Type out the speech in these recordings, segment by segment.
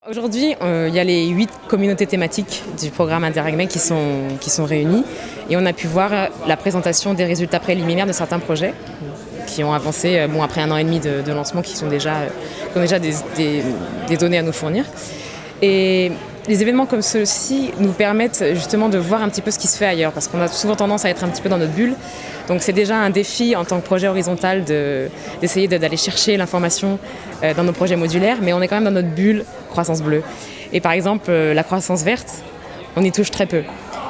Aujourd'hui, il y a les 8 communautés thématiques du programme Interreg qui sont réunies et on a pu voir la présentation des résultats préliminaires de certains projets qui ont avancé après 1 an et demi de lancement, qui ont déjà des données à nous fournir. Et les événements comme ceux-ci nous permettent justement de voir un petit peu ce qui se fait ailleurs, parce qu'on a souvent tendance à être un petit peu dans notre bulle. Donc c'est déjà un défi en tant que projet horizontal d'essayer d'aller chercher l'information dans nos projets modulaires, mais on est quand même dans notre bulle croissance bleue. Et par exemple, la croissance verte, on y touche très peu.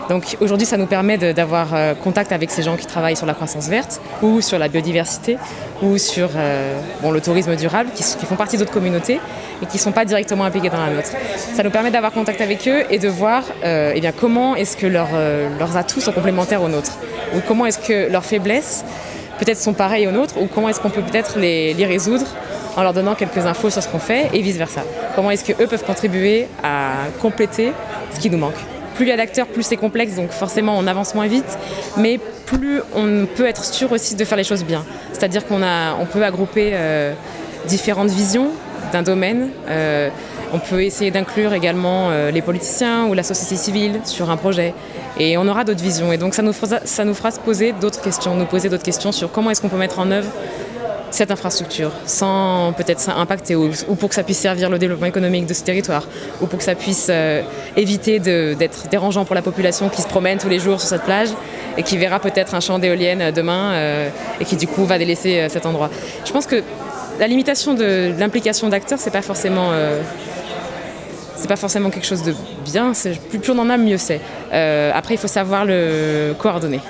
Donc aujourd'hui, ça nous permet d'avoir contact avec ces gens qui travaillent sur la croissance verte ou sur la biodiversité ou sur le tourisme durable, qui font partie d'autres communautés et qui ne sont pas directement impliqués dans la nôtre. Ça nous permet d'avoir contact avec eux et de voir comment est-ce que leurs atouts sont complémentaires aux nôtres, ou comment est-ce que leurs faiblesses peut-être sont pareilles aux nôtres, ou comment est-ce qu'on peut peut-être les résoudre en leur donnant quelques infos sur ce qu'on fait et vice-versa. Comment est-ce qu'eux peuvent contribuer à compléter ce qui nous manque. Plus il y a d'acteurs, plus c'est complexe, donc forcément on avance moins vite, mais plus on peut être sûr aussi de faire les choses bien. C'est-à-dire qu'on peut agrouper différentes visions d'un domaine. On peut essayer d'inclure également les politiciens ou la société civile sur un projet. Et on aura d'autres visions. Et donc ça nous fera se poser d'autres questions, nous poser d'autres questions sur comment est-ce qu'on peut mettre en œuvre cette infrastructure sans peut-être impacter, ou pour que ça puisse servir le développement économique de ce territoire, ou pour que ça puisse éviter d'être dérangeant pour la population qui se promène tous les jours sur cette plage et qui verra peut-être un champ d'éoliennes demain et qui du coup va délaisser cet endroit. Je pense que la limitation de l'implication d'acteurs, c'est pas forcément quelque chose de bien. Plus on en a, mieux c'est. Après, il faut savoir le coordonner.